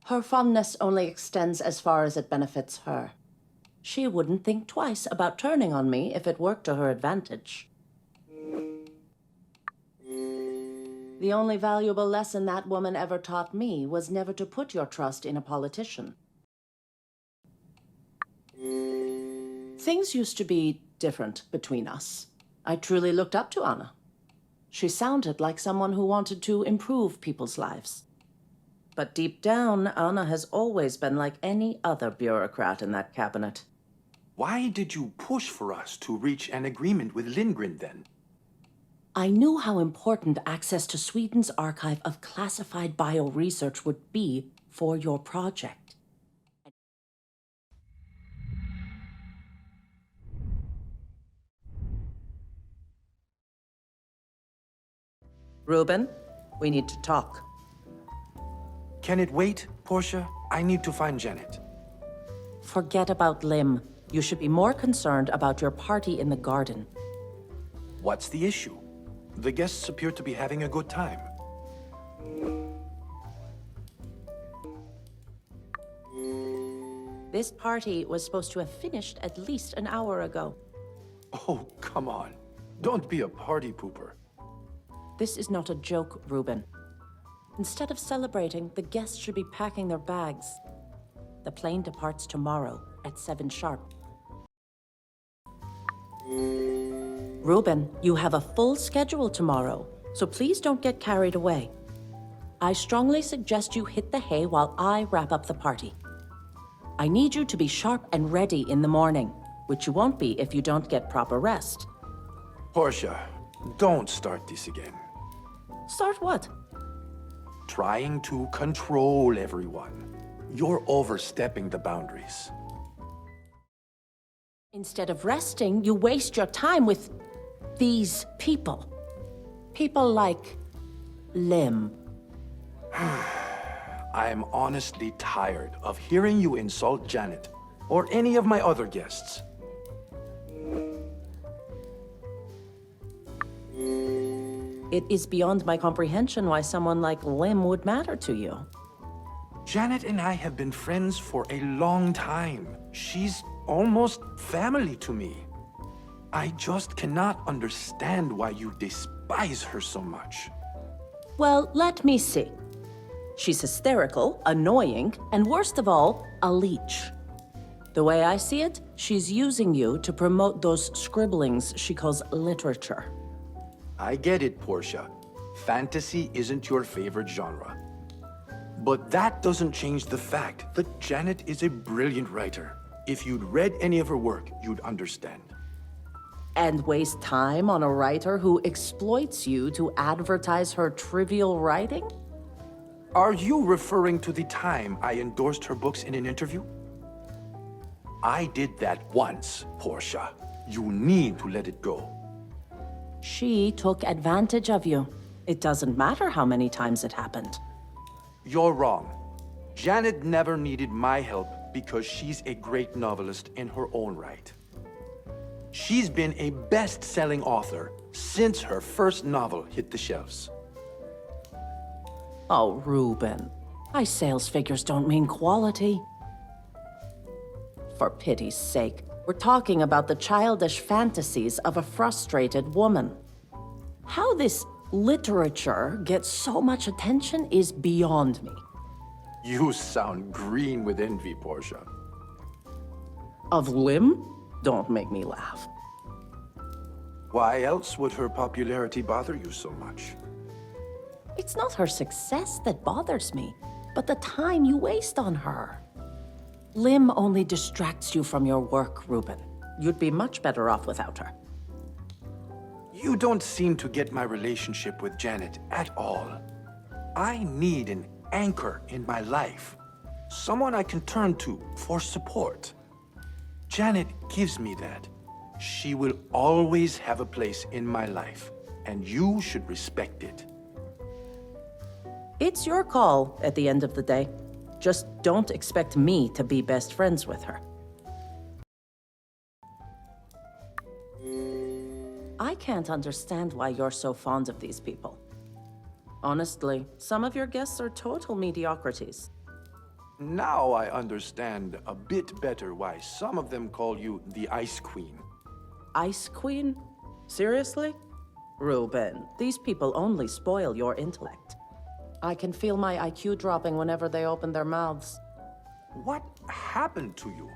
Her fondness only extends as far as it benefits her. She wouldn't think twice about turning on me if it worked to her advantage. The only valuable lesson that woman ever taught me was never to put your trust in a politician. Things used to be different between us. I truly looked up to Anna. She sounded like someone who wanted to improve people's lives. But deep down, Anna has always been like any other bureaucrat in that cabinet. Why did you push for us to reach an agreement with Lindgren then? I knew how important access to Sweden's archive of classified bioresearch would be for your project. Ruben, we need to talk. Can it wait, Portia? I need to find Janet. Forget about Lim. You should be more concerned about your party in the garden. What's the issue? The guests appear to be having a good time. This party was supposed to have finished at least an hour ago. Oh, come on. Don't be a party pooper. This is not a joke, Ruben. Instead of celebrating, the guests should be packing their bags. The plane departs tomorrow at 7 sharp. Ruben, you have a full schedule tomorrow, so please don't get carried away. I strongly suggest you hit the hay while I wrap up the party. I need you to be sharp and ready in the morning, which you won't be if you don't get proper rest. Portia, don't start this again. Start what? Trying to control everyone. You're overstepping the boundaries. Instead of resting, you waste your time with these people. People like Lim. I'm honestly tired of hearing you insult Janet or any of my other guests. It is beyond my comprehension why someone like Lim would matter to you. Janet and I have been friends for a long time. She's almost family to me. I just cannot understand why you despise her so much. Well, let me see. She's hysterical, annoying, and worst of all, a leech. The way I see it, she's using you to promote those scribblings she calls literature. I get it, Portia. Fantasy isn't your favorite genre. But that doesn't change the fact that Janet is a brilliant writer. If you'd read any of her work, you'd understand. And waste time on a writer who exploits you to advertise her trivial writing? Are you referring to the time I endorsed her books in an interview? I did that once, Portia. You need to let it go. She took advantage of you. It doesn't matter how many times it happened. You're wrong. Janet never needed my help because she's a great novelist in her own right. She's been a best-selling author since her first novel hit the shelves. Oh, Ruben. High sales figures don't mean quality. For pity's sake, we're talking about the childish fantasies of a frustrated woman. How this literature gets so much attention is beyond me. You sound green with envy, Portia. Of Lim? Don't make me laugh. Why else would her popularity bother you so much? It's not her success that bothers me, but the time you waste on her. Lim only distracts you from your work, Ruben. You'd be much better off without her. You don't seem to get my relationship with Janet at all. I need an anchor in my life. Someone I can turn to for support. Janet gives me that. She will always have a place in my life, and you should respect it. It's your call at the end of the day. Just don't expect me to be best friends with her. I can't understand why you're so fond of these people. Honestly, some of your guests are total mediocrities. Now I understand a bit better why some of them call you the Ice Queen. Ice Queen? Seriously? Reuben, these people only spoil your intellect. I can feel my IQ dropping whenever they open their mouths. What happened to you?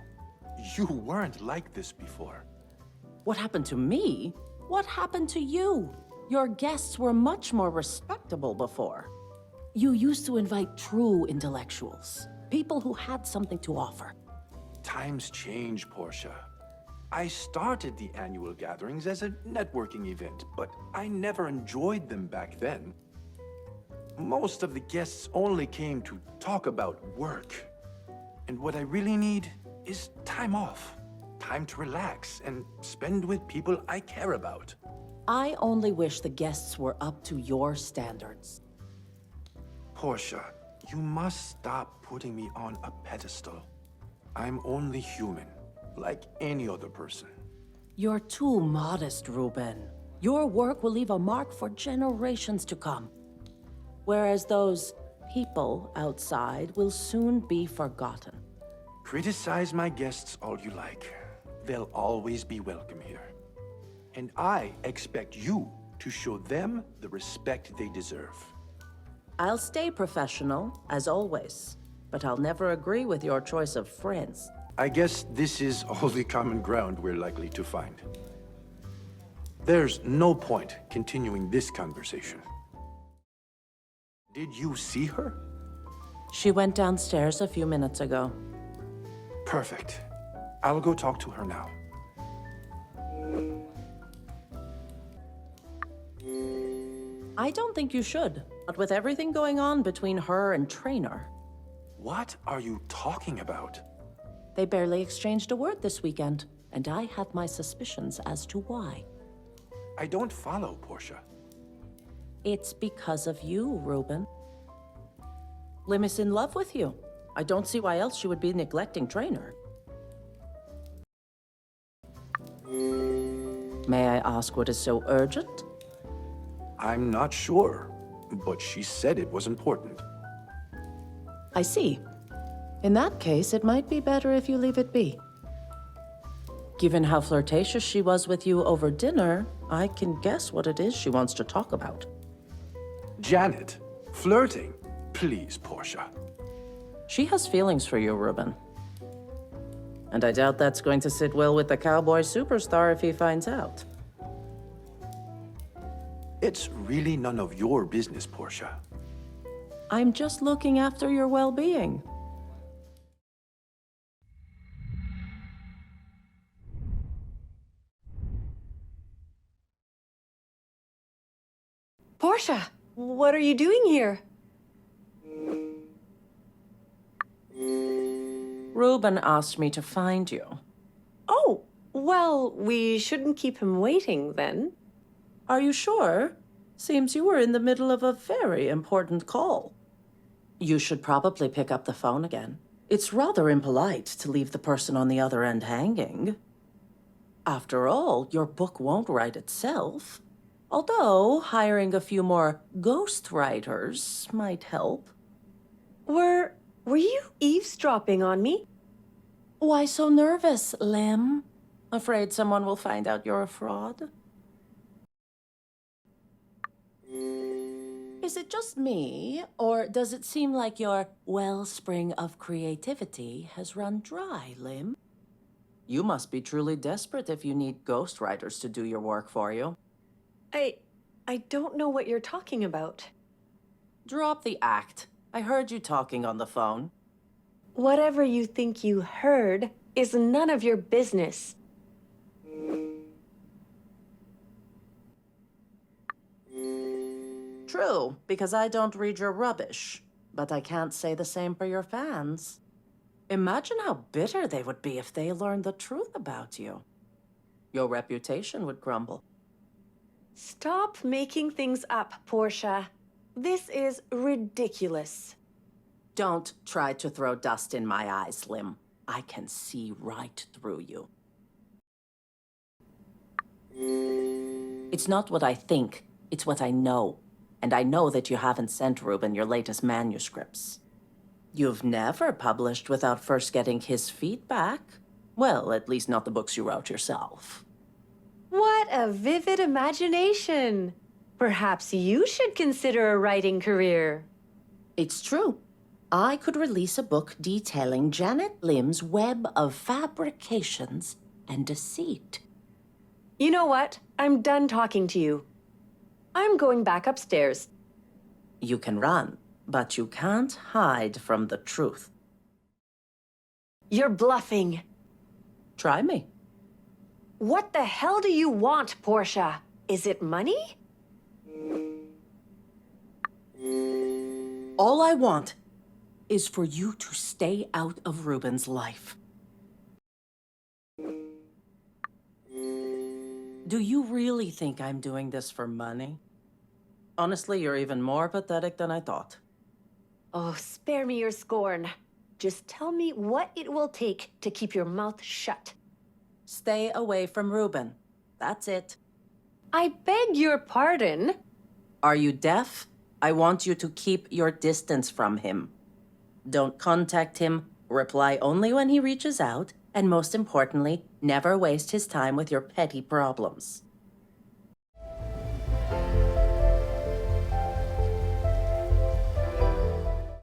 You weren't like this before. What happened to me? What happened to you? Your guests were much more respectable before. You used to invite true intellectuals, people who had something to offer. Times change, Portia. I started the annual gatherings as a networking event, but I never enjoyed them back then. Most of the guests only came to talk about work. And what I really need is time off. Time to relax and spend with people I care about. I only wish the guests were up to your standards. Portia, you must stop putting me on a pedestal. I'm only human, like any other person. You're too modest, Reuben. Your work will leave a mark for generations to come. Whereas those people outside will soon be forgotten. Criticize my guests all you like. They'll always be welcome here. And I expect you to show them the respect they deserve. I'll stay professional, as always, but I'll never agree with your choice of friends. I guess this is all the common ground we're likely to find. There's no point continuing this conversation. Did you see her? She went downstairs a few minutes ago. Perfect. I'll go talk to her now. I don't think you should, but with everything going on between her and Trainer. What are you talking about? They barely exchanged a word this weekend, and I have my suspicions as to why. I don't follow, Portia. It's because of you, Reuben. Lim is in love with you. I don't see why else she would be neglecting Trainer. May I ask what is so urgent? I'm not sure, but she said it was important. I see. In that case, it might be better if you leave it be. Given how flirtatious she was with you over dinner, I can guess what it is she wants to talk about. Janet, flirting? Please, Portia. She has feelings for you, Reuben. And I doubt that's going to sit well with the cowboy superstar if he finds out. It's really none of your business, Portia. I'm just looking after your well-being. Portia, what are you doing here? Reuben asked me to find you. Oh, well, we shouldn't keep him waiting then. Are you sure? Seems you were in the middle of a very important call. You should probably pick up the phone again. It's rather impolite to leave the person on the other end hanging. After all, your book won't write itself. Although, hiring a few more ghostwriters might help. Were you eavesdropping on me? Why so nervous, Lim? Afraid someone will find out you're a fraud? Is it just me, or does it seem like your wellspring of creativity has run dry, Lim? You must be truly desperate if you need ghostwriters to do your work for you. I don't know what you're talking about. Drop the act. I heard you talking on the phone. Whatever you think you heard is none of your business. True, because I don't read your rubbish. But I can't say the same for your fans. Imagine how bitter they would be if they learned the truth about you. Your reputation would crumble. Stop making things up, Portia. This is ridiculous. Don't try to throw dust in my eyes, Lim. I can see right through you. It's not what I think, it's what I know. And I know that you haven't sent Reuben your latest manuscripts. You've never published without first getting his feedback. Well, at least not the books you wrote yourself. What a vivid imagination. Perhaps you should consider a writing career. It's true. I could release a book detailing Janet Lim's web of fabrications and deceit. You know what? I'm done talking to you. I'm going back upstairs. You can run, but you can't hide from the truth. You're bluffing. Try me. What the hell do you want, Portia? Is it money? All I want is for you to stay out of Ruben's life. Do you really think I'm doing this for money? Honestly, you're even more pathetic than I thought. Oh, spare me your scorn. Just tell me what it will take to keep your mouth shut. Stay away from Ruben. That's it. I beg your pardon. Are you deaf? I want you to keep your distance from him. Don't contact him, reply only when he reaches out, and most importantly, never waste his time with your petty problems.